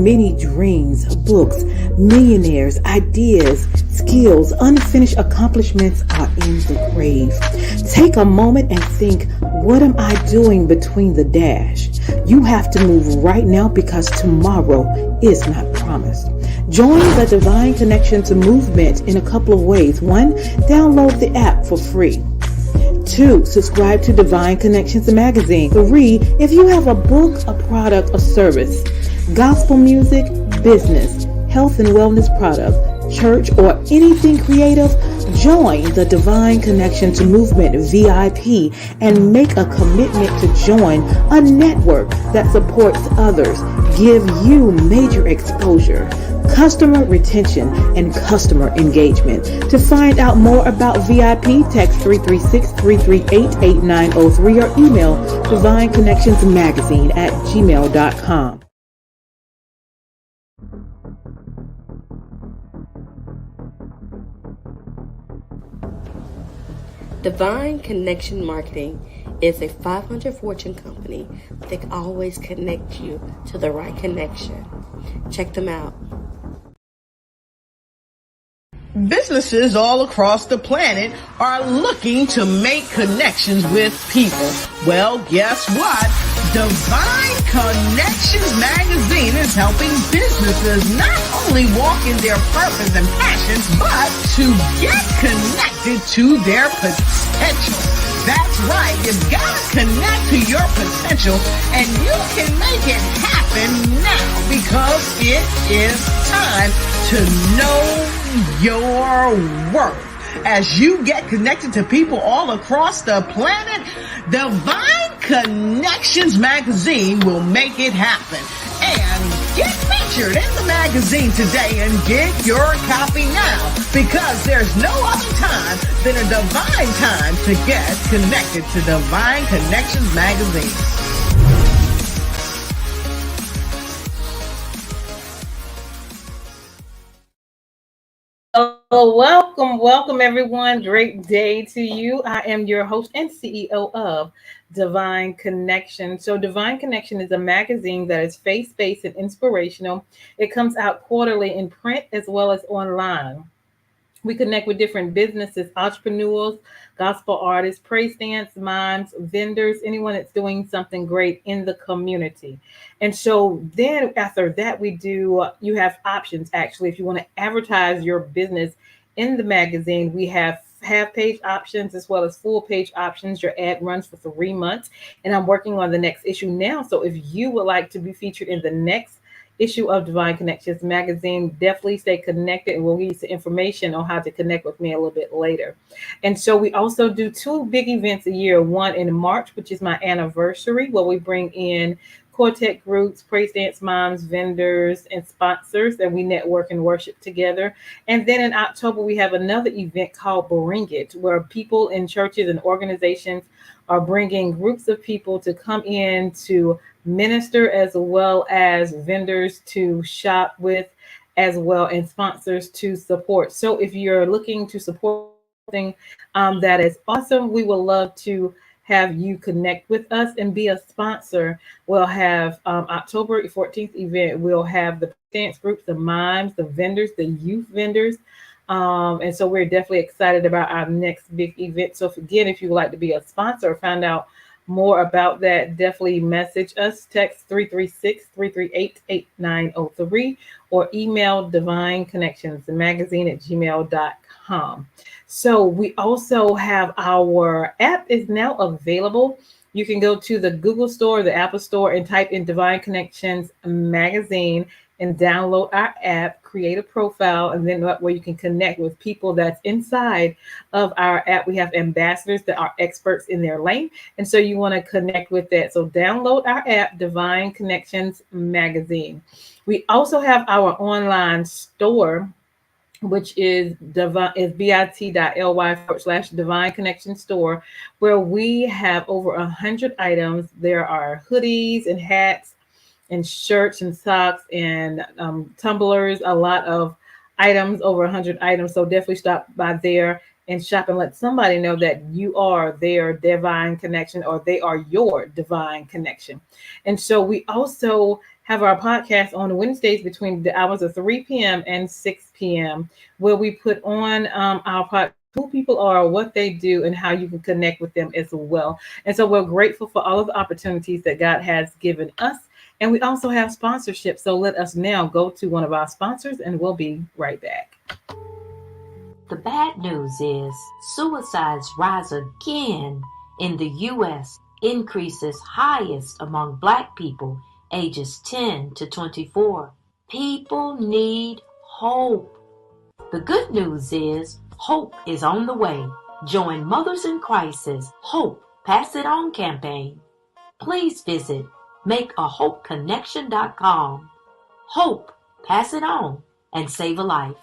many dreams, books, millionaires, ideas, skills, unfinished accomplishments are in the grave. Take a moment and think, what am I doing between the dash? You have to move right now because tomorrow is not promised. Join the Divine Connections movement in a couple of ways. 1, download the app for free. 2, subscribe to Divine Connections magazine. 3, if you have a book, a product, a service, gospel music, business, health and wellness product, church, or anything creative, join the Divine Connections Movement VIP and make a commitment to join a network that supports others, give you major exposure, customer retention, and customer engagement. To find out more about VIP, text 336-338-8903 or email divineconnectionsmagazine@gmail.com. Divine Connection Marketing is a 500 Fortune company that can always connect you to the right connection. Check them out. Businesses all across the planet are looking to make connections with people. Well, guess what? Divine Connections Magazine is helping businesses not only walk in their purpose and passions, but to get connected to their potential. That's right. You've got to connect to your potential, and you can make it happen now because it is time to know your worth. As you get connected to people all across the planet, Divine Connections Magazine will make it happen. And get featured in the magazine today and get your copy now, because there's no other time than a divine time to get connected to Divine Connections Magazine. Oh, welcome everyone. Great day to you. I am your host and CEO of Divine Connection. So Divine Connection is a magazine that is faith-based and inspirational. It comes out quarterly in print as well as online. We connect with different businesses, entrepreneurs, gospel artists, praise dance, mimes, vendors, anyone that's doing something great in the community. And so then after that, you have options. Actually, if you want to advertise your business in the magazine, we have half-page options as well as full-page options. Your ad runs for 3 months, and I'm working on the next issue now. So if you would like to be featured in the next issue of Divine Connections magazine, definitely stay connected, and we'll give you some information on how to connect with me a little bit later. And so we also do 2 big events a year, one in March, which is my anniversary, where we bring in quartet groups, praise dance moms, vendors, and sponsors, and we network and worship together. And then in October, we have another event called Bring It, where people in churches and organizations are bringing groups of people to come in to minister, as well as vendors to shop with, as well, and sponsors to support. So if you're looking to support something that is awesome, we would love to have you connect with us and be a sponsor. We'll have October 14th event. We'll have the dance groups, the mimes, the vendors, the youth vendors. And so we're definitely excited about our next big event. So if you would like to be a sponsor or find out more about that, definitely message us, text 336-338-8903 or email divineconnectionsmagazine@gmail.com. So we also have our app is now available. You can go to the Google Store, the Apple Store, and type in Divine Connections Magazine and download our app, create a profile, and then where you can connect with people that's inside of our app. We have ambassadors that are experts in their lane, and so you want to connect with that. So download our app, Divine Connections Magazine. We also have our online store, which is bit.ly/Divine Connection Store, where we have over 100 items. There are hoodies and hats and shirts and socks and tumblers, a lot of items, over 100 items. So definitely stop by there and shop and let somebody know that you are their divine connection, or they are your divine connection. And so we also have our podcast on Wednesdays between the hours of 3 p.m. and 6 p.m., where we put on our podcast who people are, what they do, and how you can connect with them as well. And so we're grateful for all of the opportunities that God has given us. And we also have sponsorship. So let us now go to one of our sponsors, and we'll be right back. The bad news is suicides rise again in the U.S., increases highest among Black people ages 10 to 24. People need hope. The good news is hope is on the way. Join Mothers in Crisis Hope Pass It On campaign. Please visit makeahopeconnection.com. Hope, pass it on, and save a life.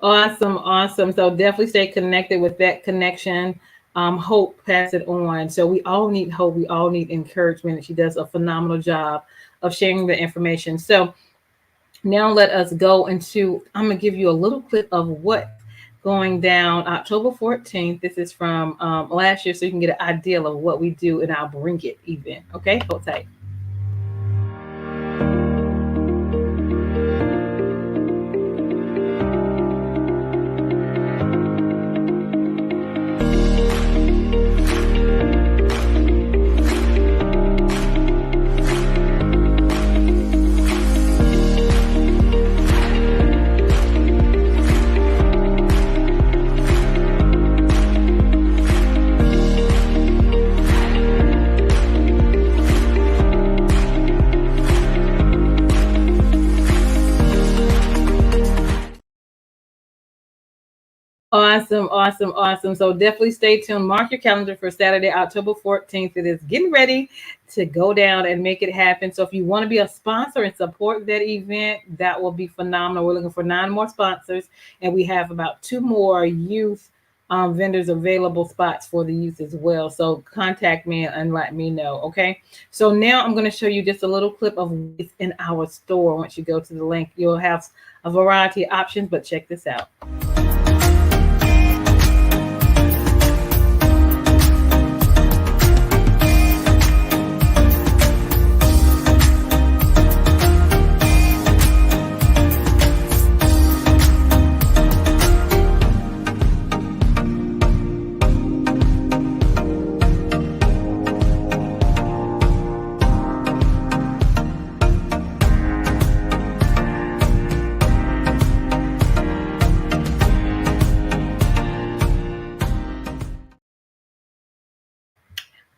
Awesome, awesome. So definitely stay connected with that connection. Hope, pass it on. So we all need hope. We all need encouragement. She does a phenomenal job of sharing the information. So now let us go into, I'm going to give you a little clip of what's going down October 14th. This is from last year, so you can get an idea of what we do in our Bring It event. Okay, hold tight. Awesome, awesome, awesome. So definitely stay tuned. Mark your calendar for Saturday, October 14th. It is getting ready to go down and make it happen. So if you want to be a sponsor and support that event, that will be phenomenal. We're looking for 9 more sponsors, and we have about 2 more youth vendors available spots for the youth as well. So contact me and let me know. Okay. So now I'm going to show you just a little clip of what's in our store. Once you go to the link, you'll have a variety of options, but check this out.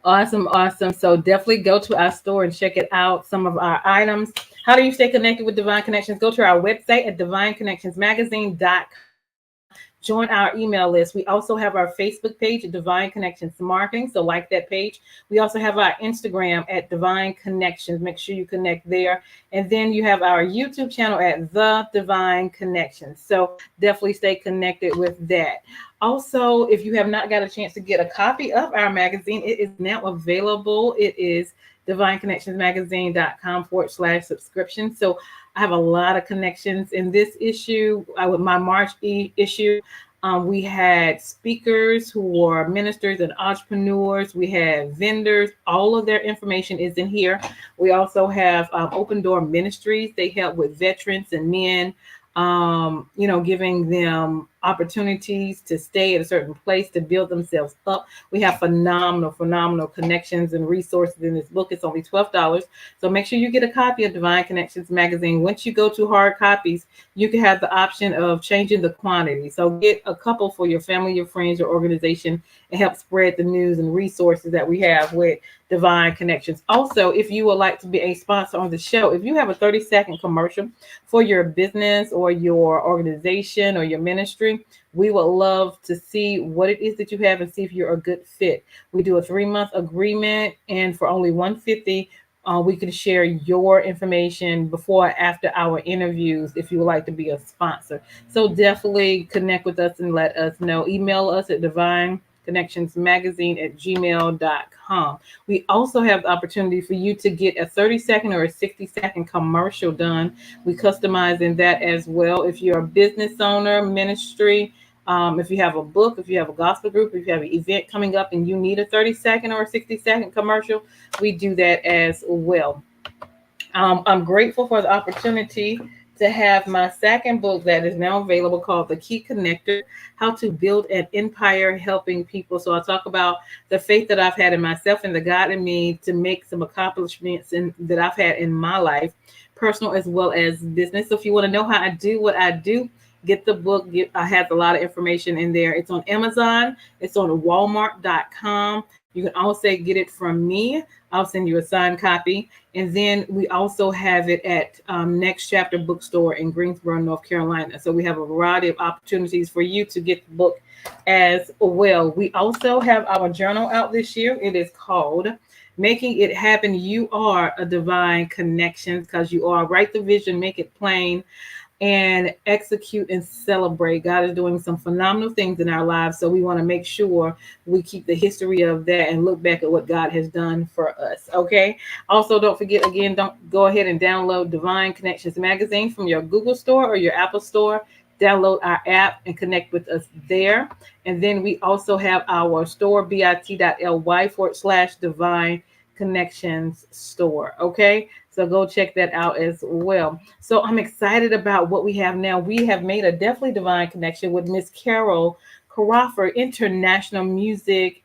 Awesome, awesome. So definitely go to our store and check it out. Some of our items. How do you stay connected with Divine Connections? Go to our website at divineconnectionsmagazine.com. Join our email list. We also have our Facebook page at Divine Connections Marketing. So like that page. We also have our Instagram at Divine Connections. Make sure you connect there. And then you have our YouTube channel at The Divine Connections. So definitely stay connected with that. Also, if you have not got a chance to get a copy of our magazine, it is now available. It is divineconnectionsmagazine.com/subscription. So I have a lot of connections in this issue. With my March issue, we had speakers who were ministers and entrepreneurs. We had vendors. All of their information is in here. We also have Open Door Ministries. They help with veterans and men, giving them opportunities to stay at a certain place to build themselves up. We have phenomenal connections and resources in this book. It's only $12. So make sure you get a copy of Divine Connections magazine. Once you go to hard copies, you can have the option of changing the quantity. So get a couple for your family, your friends, your organization, and help spread the news and resources that we have with Divine Connections. Also, if you would like to be a sponsor on the show, if you have a 30-second commercial for your business or your organization or your ministry, we would love to see what it is that you have and see if you're a good fit. We do a 3-month agreement, and for only $150, we can share your information before or after our interviews if you would like to be a sponsor. So definitely connect with us and let us know. Email us at divineconnectionsmagazine@gmail.com. We also have the opportunity for you to get a 30-second or a 60-second commercial done. We customize in that as well. If you're a business owner, ministry, If you have a book, if you have a gospel group, if you have an event coming up and you need a 30-second or a 60-second commercial, we do that as well. I'm grateful for the opportunity to have my second book that is now available called The Key Connector: How to Build an Empire Helping People. So I talk about the faith that I've had in myself and the God in me to make some accomplishments that I've had in my life, personal as well as business. So if you want to know how I do what I do, get the book. I have a lot of information in there. It's on Amazon. It's on Walmart.com. You can also get it from me. I'll send you a signed copy. And then we also have it at Next Chapter Bookstore in Greensboro, North Carolina. So we have a variety of opportunities for you to get the book as well. We also have our journal out this year. It is called Making It Happen. You Are a Divine Connections, because you are. Write the vision, make it plain, and execute and celebrate. God is doing some phenomenal things in our lives. So we want to make sure we keep the history of that and look back at what God has done for us. Okay. Also, don't forget, again, don't go ahead and download Divine Connections magazine from your Google store or your Apple store. Download our app and connect with us there. And then we also have our store, bit.ly/divine connections store. Okay. So go check that out as well. So I'm excited about what we have now. We have made a definitely divine connection with Miss Carol Crawford International Music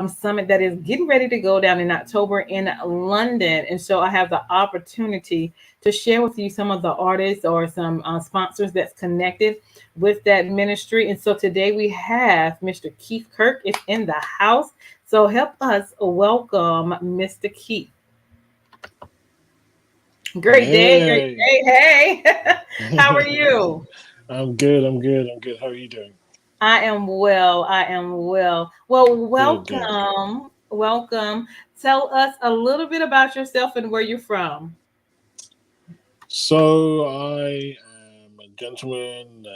Summit that is getting ready to go down in October in London. And so I have the opportunity to share with you some of the artists or some sponsors that's connected with that ministry. And so today we have Mr. Keith Kirk is in the house. So help us welcome Mr. Keith. Great day, great Hey, day. Hey, how are you? I'm good. I'm good. I'm good. How are you doing? I am well. I am well. Well, Good, good. welcome. Welcome. Tell us a little bit about yourself and where you're from. So I am a gentleman.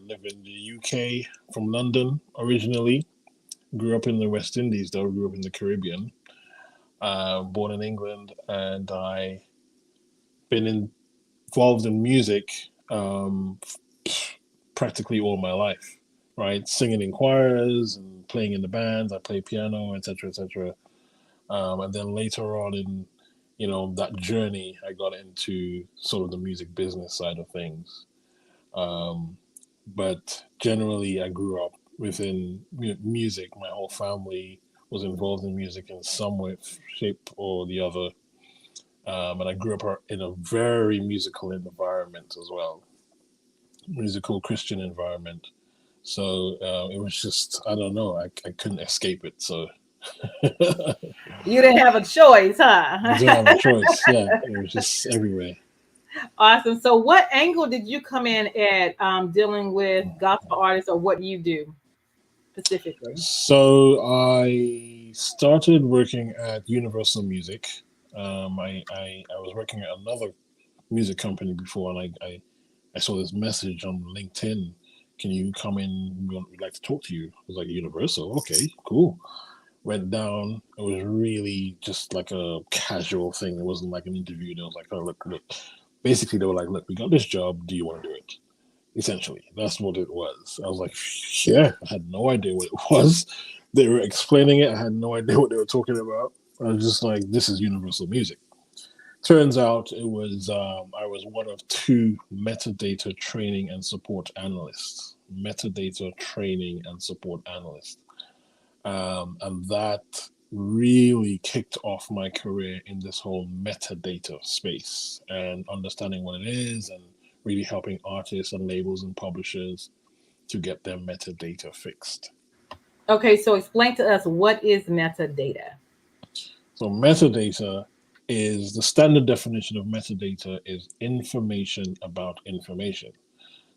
Live in the UK from London originally. Grew up in the West Indies, though. Grew up in the Caribbean. Born in England, and I been involved in music practically all my life. Right, singing in choirs and playing in the bands. I play piano, etc., etc. And then later on in that journey, I got into sort of the music business side of things. um, but generally I grew up within music. My whole family was involved in music in some way, shape or the other. And I grew up in a very musical environment as well, musical Christian environment. So it was just, I don't know, I couldn't escape it. So You didn't have a choice, I didn't have huh? a choice. Yeah, it was just everywhere. Awesome. So, what angle did you come in at dealing with gospel artists, or what do you do specifically? So I started working at Universal Music. I was working at another music company before, and I saw this message on LinkedIn. Can you come in? We'd like to talk to you. I was like, Universal? Okay, cool. Went down. It was really just like a casual thing. It wasn't like an interview. They was like, oh, look, look. Basically, they were like, look, we got this job. Do you want to do it? Essentially, that's what it was. I was like, yeah, I had no idea what it was. They were explaining it. I had no idea what they were talking about. I was just like, this is Universal Music. Turns out it was I was one of two metadata training and support analysts. Metadata training and support analyst. And that really kicked off my career in this whole metadata space and understanding what it is and really helping artists and labels and publishers to get their metadata fixed. Okay, so explain to us what is metadata. So metadata is the standard definition of metadata is information about information.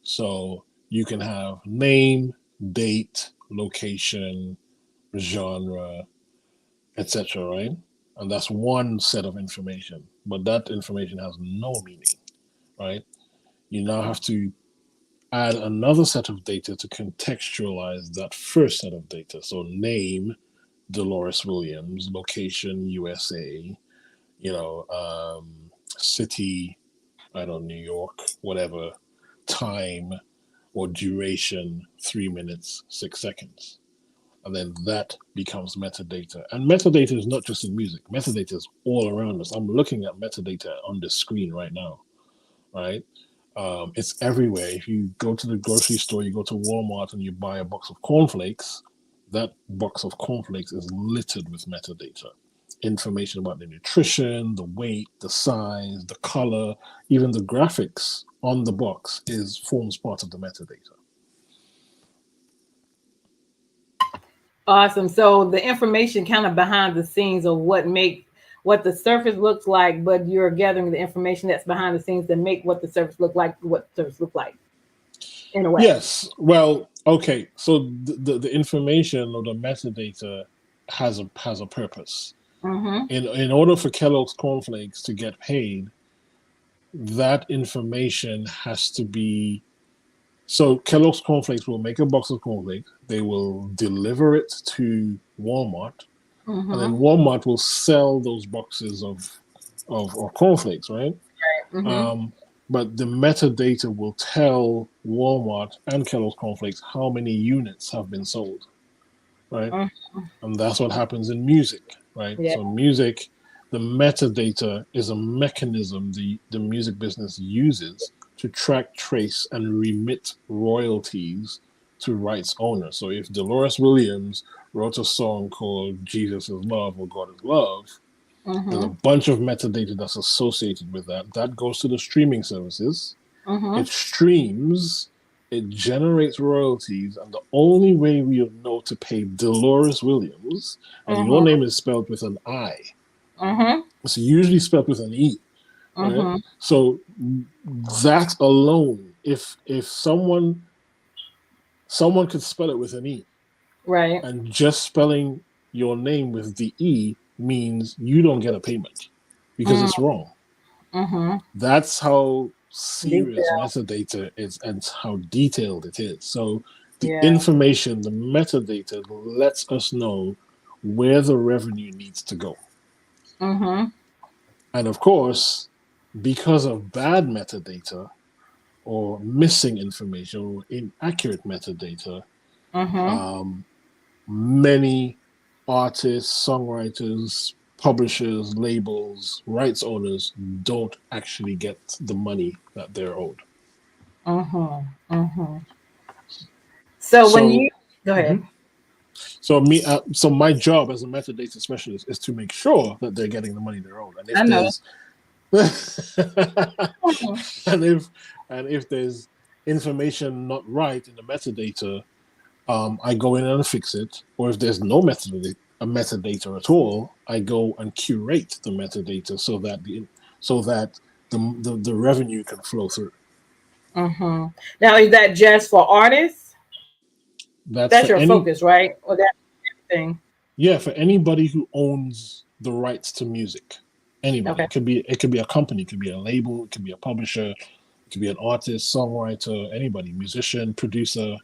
So you can have name, date, location, genre, etc., right? And that's one set of information, but that information has no meaning, right? You now have to add another set of data to contextualize that first set of data. So name, Deloris Williams, location, USA, city, I don't know, New York, whatever, time, or duration 3 minutes 6 seconds. And then that becomes metadata. And metadata is not just in music. Metadata is all around us. I'm looking at metadata on the screen right now, right? It's everywhere. If you go to the grocery store, you go to Walmart and you buy a box of cornflakes, that box of cornflakes is littered with metadata. Information about the nutrition, the weight, the size, the color, even the graphics on the box forms part of the metadata. Awesome. So the information kind of behind the scenes of what the surface looks like, but you're gathering the information that's behind the scenes that make what the surface look like in a way. Yes. Well, okay. So the information or the metadata has a purpose. Mm-hmm. In order for Kellogg's cornflakes to get paid, that information has to be. So Kellogg's cornflakes will make a box of cornflakes. They will deliver it to Walmart, Mm-hmm. and then Walmart will sell those boxes of cornflakes, right? Mm-hmm. But the metadata will tell Walmart and Kellogg's cornflakes how many units have been sold, right? Mm-hmm. And that's what happens in music, right? Yeah. So music, the metadata is a mechanism the music business uses to track, trace, and remit royalties to rights owners. So if Deloris Williams wrote a song called Jesus is Love or God is Love, Mm-hmm. there's a bunch of metadata that's associated with that. That goes to the streaming services. Mm-hmm. It streams, it generates royalties, and the only way we'll know to pay Deloris Williams, and Mm-hmm. your name is spelled with an I. Mm-hmm. It's usually spelled with an E. Right? Mm-hmm. So that alone, if someone could spell it with an E, Right. and just spelling your name with the E means you don't get a payment because it's wrong. Mm-hmm. That's how serious metadata is and how detailed it is. So the information, the metadata lets us know where the revenue needs to go. Mm-hmm. And of course, because of bad metadata or missing information or inaccurate metadata, Mm-hmm. many artists, songwriters, publishers, labels, rights owners don't actually get the money that they're owed. Mm-hmm. Mm-hmm. So when you go ahead. So my job as a metadata specialist is to make sure that they're getting the money they're owed. And if there's and if there's information not right in the metadata, I go in and fix it. Or if there's no metadata at all, I go and curate the metadata so that the revenue can flow through. Mm-hmm. Now, is that just for artists? That's your focus, right? Or that thing? Yeah, for anybody who owns the rights to music. Anybody. Okay. It could be a company, it could be a label, it could be a publisher, it could be an artist, songwriter, anybody, musician, producer,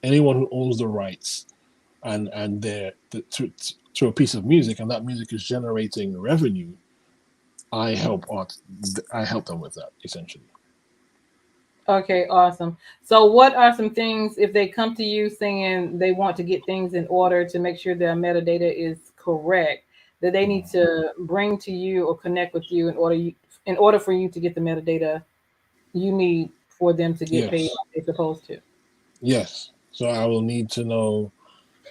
anyone who owns the rights and they're to a piece of music, and that music is generating revenue. I help them with that, essentially. Okay, awesome. So what are some things if they come to you saying they want to get things in order to make sure their metadata is correct, that they need to bring to you or connect with you in order for you to get the metadata you need for them to get paid like they're supposed to? Yes. So I will need to know,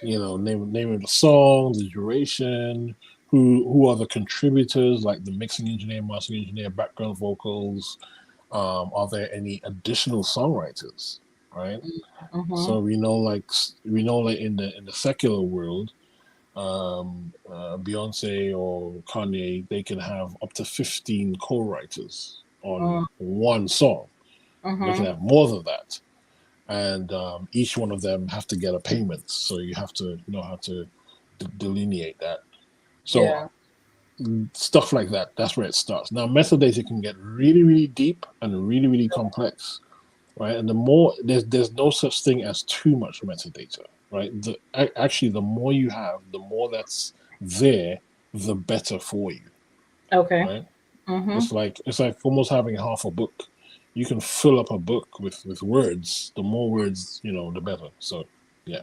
name of the song, the duration, who are the contributors, like the mixing engineer, mastering engineer, background vocals. Are there any additional songwriters, right? Mm-hmm. So we know like in the secular world, Beyonce or Kanye, they can have up to 15 co-writers on one song. Mm-hmm. They can have more than that, and each one of them have to get a payment. So you have to know how to delineate that. So stuff like that. That's where it starts. Now, metadata can get really, really deep and really, really complex, right? And the more there's no such thing as too much metadata, right? Actually, the more you have, the more that's there, the better for you. Okay. Right? Mm-hmm. It's like almost having half a book. you can fill up a book with words. The more words, the better. So yeah.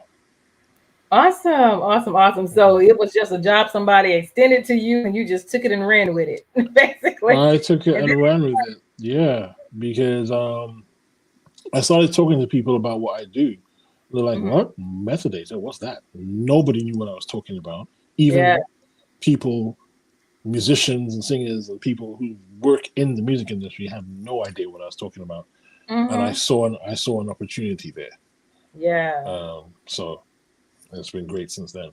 Awesome, awesome, awesome. So Mhm. it was just a job somebody extended to you, and you just took it and ran with it, basically. I took it And and ran with it. Yeah, because I started talking to people about what I do. They're like, mhm. "What metadata? What's that?" Nobody knew what I was talking about. Yeah. Even people, musicians and singers and people who work in the music industry have no idea what I was talking about. And Hmm. I saw an opportunity there. Yeah. So it's been great since then.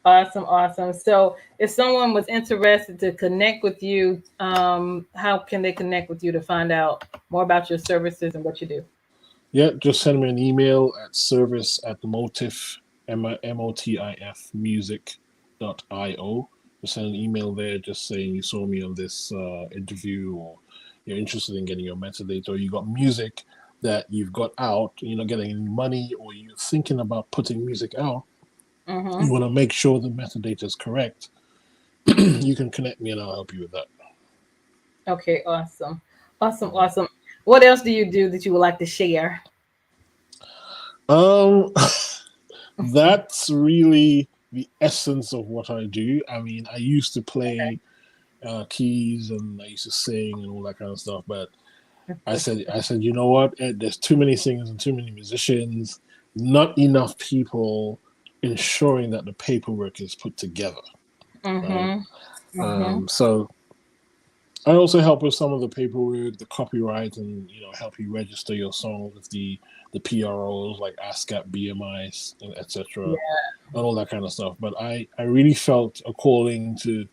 Awesome, awesome. So if someone was interested to connect with you, how can they connect with you to find out more about your services and what you do? Yeah, just send me an email at service at motif, motif music.io. Just send an email there just saying you saw me on this interview, or you're interested in getting your metadata, or you got music that you've got out, you're not getting any money, or you're thinking about putting music out. Hmm. You want to make sure the metadata is correct. You can connect me and I'll help you with that. Okay, awesome. Awesome, awesome. What else do you do that you would like to share? Um, that's really the essence of what I do. I mean, I used to play keys and I used to sing and all that kind of stuff, but I said, you know what? There's too many singers and too many musicians, not enough people ensuring that the paperwork is put together, right? Mm-hmm. Mm-hmm. So I also help with some of the paperwork, the copyright, and help you register your song with the PROs like ASCAP, BMI, and etc., Yeah. and all that kind of stuff. But I really felt a calling to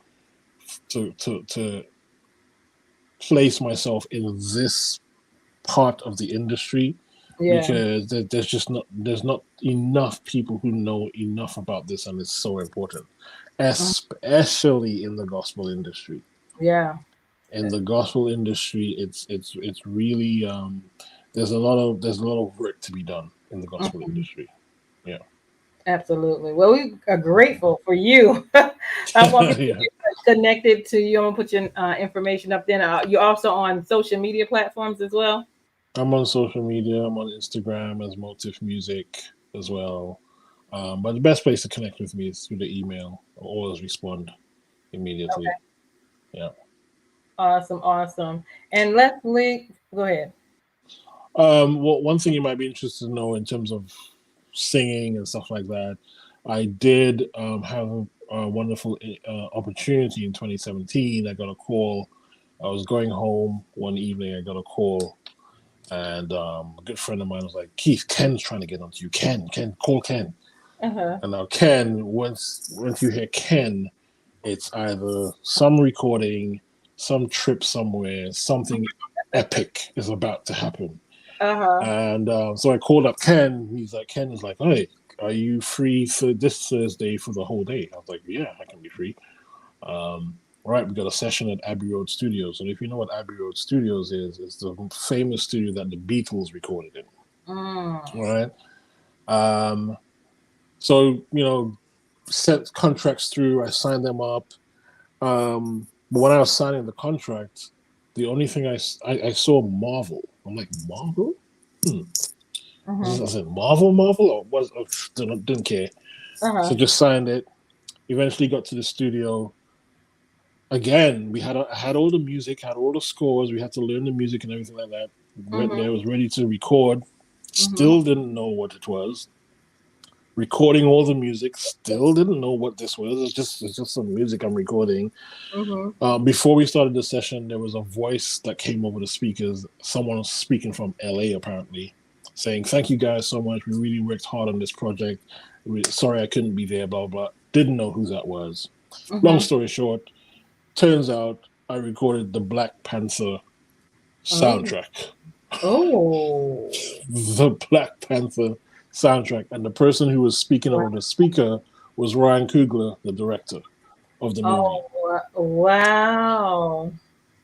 place myself in this part of the industry Yeah. because there's not enough people who know enough about this, and it's so important, Mm. especially in the gospel industry. Yeah. In the gospel industry, it's really there's a lot of work to be done in the gospel Mhm. industry. Yeah. Absolutely. Well, we are grateful for you. I want people to Yeah. get connected to you. I'm gonna put your information up there. You're also on social media platforms as well. I'm on social media. I'm on Instagram as Motif Music as well. But the best place to connect with me is through the email. I'll always respond immediately. Okay. Yeah. Awesome. Awesome. And Leslie, go ahead. Well, one thing you might be interested to know in terms of singing and stuff like that, I did have a wonderful opportunity in 2017. I got a call. I was going home one evening. I got a call, and a good friend of mine was like, "Keith, Ken's trying to get onto you. Ken, call Ken." Uh huh. And now Ken, once you hear Ken, it's either some recording, some trip somewhere, something epic is about to happen. Uh huh. And so I called up Ken. Ken is like, "Hey, are you free for this Thursday for the whole day?" I was like, "Yeah, I can be free." All right, we got a session at Abbey Road Studios. And if you know what Abbey Road Studios is, it's the famous studio that the Beatles recorded in. Mm. All right. Um, so, sent contracts through, I signed them up. But when I was signing the contract, the only thing I saw Marvel. I'm like, Marvel? Hmm. Mm-hmm. I said, Marvel, or was didn't care. Uh So huh. just signed it. Eventually got to the studio. Again, I had all the music, had all the scores. We had to learn the music and everything like that. Went Mm-hmm. there, was ready to record. Mm-hmm. Still didn't know what it was. Recording all the music, still didn't know what this was. It's just some music I'm recording. Mm-hmm. Before we started the session, there was a voice that came over the speakers. Someone was speaking from LA apparently, saying, "Thank you guys so much. We really worked hard on this project. Sorry I couldn't be there." Blah blah. Didn't know who that was. Long Mm-hmm. story short, turns out I recorded the Black Panther Oh. soundtrack. Oh. The Black Panther soundtrack, and the person who was speaking over the speaker was Ryan Coogler, the director of the movie. Oh. Wow.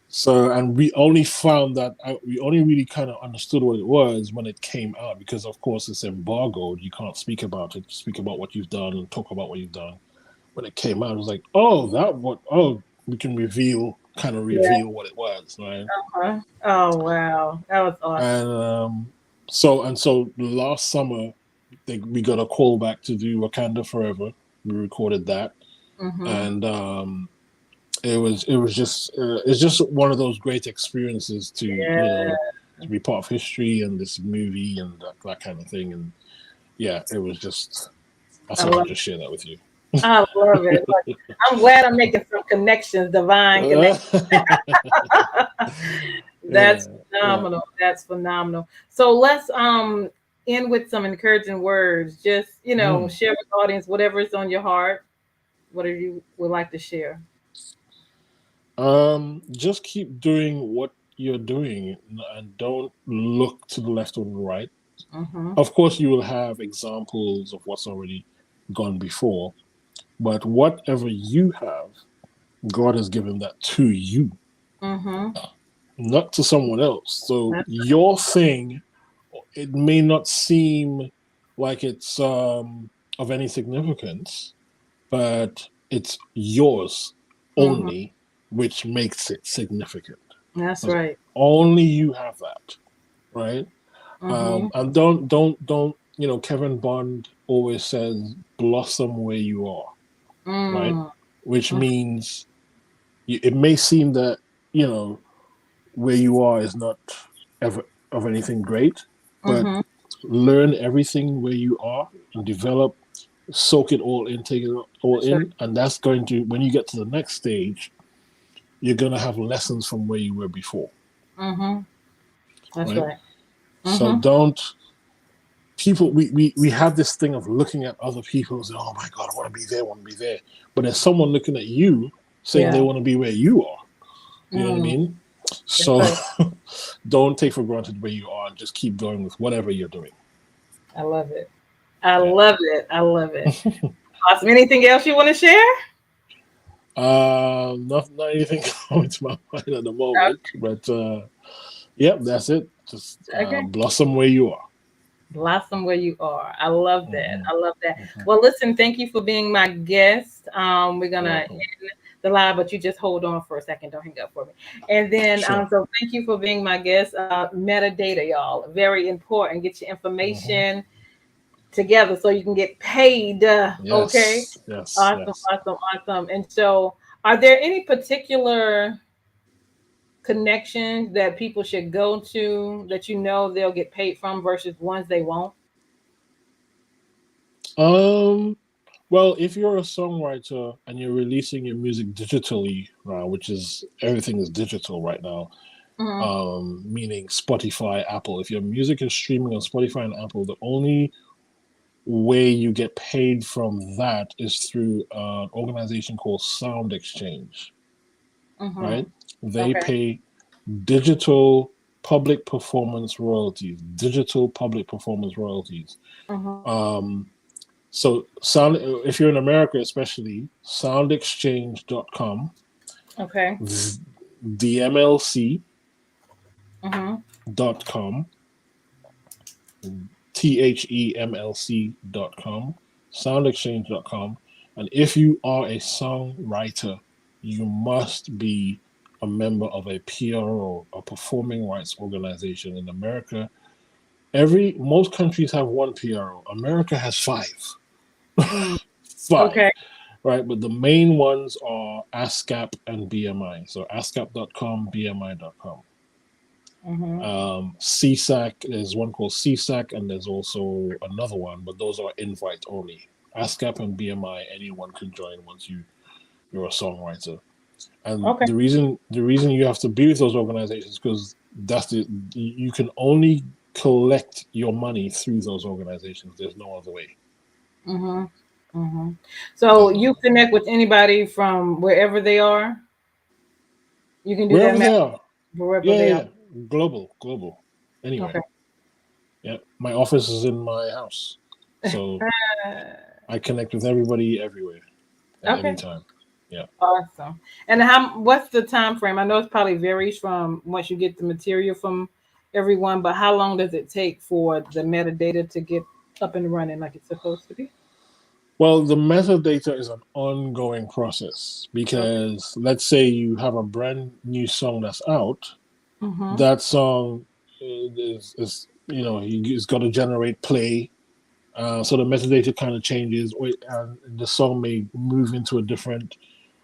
So, and we only found that out, we only really kind of understood what it was when it came out because, of course, it's embargoed. You can't speak about it, speak about what you've done and talk about what you've done. When it came out, it was like, oh, we can reveal kind of Yeah. reveal what it was, right? Uh-huh. Oh wow, that was awesome. And so last summer we got a call back to do Wakanda Forever. We recorded that, Mm-hmm. and it was just it's just one of those great experiences to Yeah, to be part of history and this movie and that kind of thing. And yeah, it was just I I thought I'd love. just share that with you. I love it. Look, I'm glad I'm making some connections, divine connections. Yeah, That's yeah. phenomenal. That's phenomenal. So let's end with some encouraging words. Just Mm. share with the audience whatever is on your heart, whatever you would like to share. Just keep doing what you're doing and don't look to the left or the right. Mm-hmm. Of course, you will have examples of what's already gone before, but whatever you have, God has given that to you, Mm-hmm. not to someone else. So That's your thing, it may not seem like it's of any significance, but it's yours mm-hmm. only, which makes it significant. That's Because right. only you have that, right? Mm-hmm. And don't. Kevin Bond always says, "Blossom where you are," right? Mm. Which means it may seem that you know where you are is not ever of anything great, but Mm-hmm. learn everything where you are and develop, soak it all in, take it all That's right. in, and that's going to when you get to the next stage, you're going to have lessons from where you were before, Mm-hmm. That's right? right. So Mm-hmm. don't people we have this thing of looking at other people and saying, oh my god, I want to be there, I want to be there. But there's someone looking at you saying they Yeah. want to be where you are. You know what I Mm. mean? That's So right. don't take for granted where you are and just keep going with whatever you're doing. I love it. I Yeah. love it. I love it. Awesome. Anything else you want to share? Not anything coming to my mind at the moment, but yeah, that's it. Just Okay. blossom where you are. Blossom where you are. I love that. Hmm. I love that. Hmm. Well, listen, thank you for being my guest. We're You're gonna welcome. end the live, but you just hold on for a second. Don't hang up for me. And then, Sure. so thank you for being my guest. Metadata, y'all, very important. Get your Hmm. information together so you can get paid. Okay. Yes, yes, Awesome. yes. Awesome. Awesome. And so, are there any particular connections that people should go to that they'll get paid from versus ones they won't? Um, well, if you're a songwriter and you're releasing your music digitally, which is everything is digital right now, Mm-hmm. meaning Spotify, Apple. If your music is streaming on Spotify and Apple, the only way you get paid from that is through an organization called Sound Exchange, Mm-hmm. right? They Okay. pay digital public performance royalties, digital public performance royalties. Mm-hmm. Um, So sound if you're in America especially, soundexchange.com, Okay. Mm-hmm. dmlc.com, THEMLC.com, soundexchange.com. And if you are a songwriter, you must be a member of a PRO, a performing rights organization in America. Most countries have one PRO. America has five. Mm. Five. Okay. Right? But the main ones are ASCAP and BMI. So ASCAP.com, BMI.com. Mm-hmm. CSAC, there's one called CSAC, and there's also another one, but those are invite only. ASCAP and BMI, anyone can join once you're a songwriter. And Okay. the reason you have to be with those organizations because you can only collect your money through those organizations. There's no other way. Mm-hmm. Mm-hmm. So There's no you other way. connect with anybody from wherever they are. You can do that Wherever Matt, they are. wherever Yeah, they yeah, are. yeah. Global. Anywhere. Okay. Yeah. My office is in my house. So I connect with everybody everywhere at any Okay. time. Yeah. Awesome. And what's the time frame? I know it probably varies from once you get the material from everyone, but how long does it take for the metadata to get up and running like it's supposed to be? Well, the metadata is an ongoing process because let's say you have a brand new song that's out. Mm-hmm. That song is it's got to generate play. So the metadata kind of changes, and the song may move into a different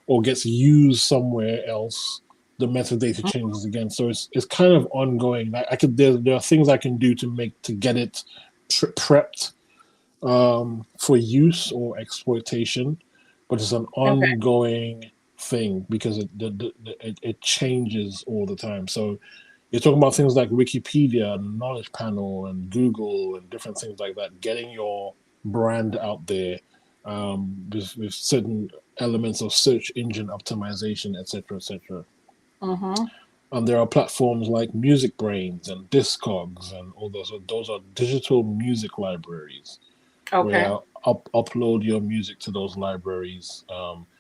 or gets used somewhere else. The metadata changes again, so it's kind of ongoing. There are things I can do to get it prepped for use or exploitation, but it's an Okay. ongoing thing because it changes all the time. So you're talking about things like Wikipedia and Knowledge Panel and Google and different things like that, getting your brand out there with certain elements of search engine optimization, etc., etc. Mm-hmm. And there are platforms like Music Brains and Discogs and all those. So those are digital music libraries Okay. where upload your music to those libraries,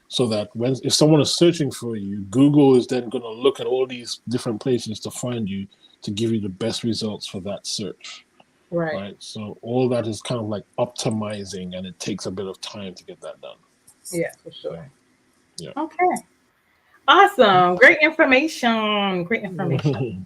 so that if someone is searching for you, Google is then going to look at all these different places to find you to give you the best results for that search. Right. Right. So all that is kind of like optimizing, and it takes a bit of time to get that done. Yeah, for So, sure. yeah. Okay. Awesome. Great information. Great information.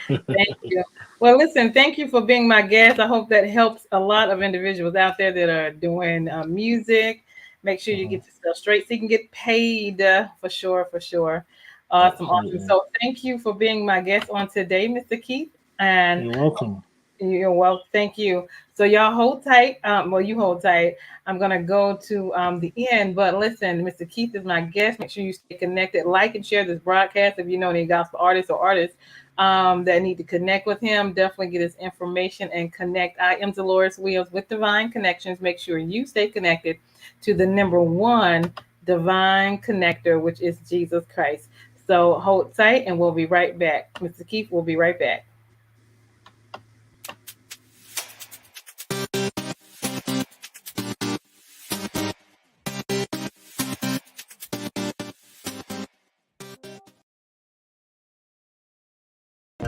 Thank you. Well, listen, thank you for being my guest. I hope that helps a lot of individuals out there that are doing music. Make sure you get your stuff straight so you can get paid for sure, for sure. Awesome, awesome. Absolutely. So thank you for being my guest on today, Mr. Keith. And You're welcome. you're well, thank you. So y'all hold tight. Well, you hold tight. I'm gonna go to the end, but listen, Mr. Keith is my guest. Make sure you stay connected, like and share this broadcast. If you know any gospel artists or artists that need to connect with him, definitely get his information and connect. I am Deloris Williams with Divine Connections. Make sure you stay connected to the number one divine connector, which is Jesus Christ. So hold tight, and we'll be right back. Mr. Keith will be right back.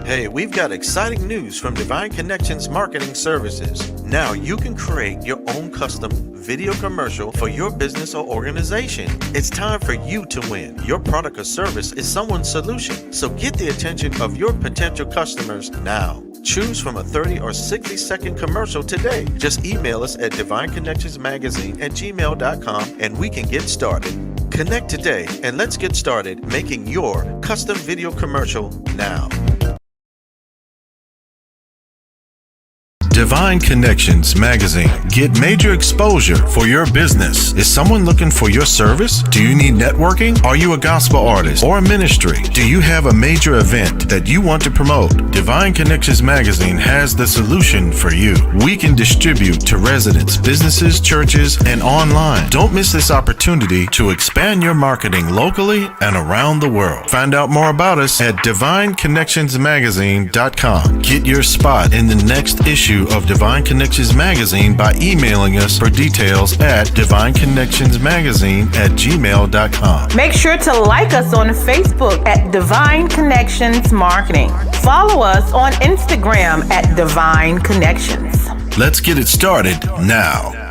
Hey, we've got exciting news from Divine Connections Marketing Services. Now you can create your own custom video commercial for your business or organization. It's time for you to win. Your product or service is someone's solution, so get the attention of your potential customers now. Choose from a 30 or 60-second commercial today. Just email us at divineconnectionsmagazine@gmail.com and we can get started. Connect today and let's get started making your custom video commercial now. Divine Connections Magazine. Get major exposure for your business. Is someone looking for your service? Do you need networking? Are you a gospel artist or a ministry? Do you have a major event that you want to promote? Divine Connections Magazine has the solution for you. We can distribute to residents, businesses, churches, and online. Don't miss this opportunity to expand your marketing locally and around the world. Find out more about us at divineconnectionsmagazine.com. Get your spot in the next issue of Divine Connections Magazine by emailing us for details at divineconnectionsmagazine@gmail.com. Make sure to like us on Facebook at Divine Connections Marketing. Follow us on Instagram at Divine Connections. Let's get it started now.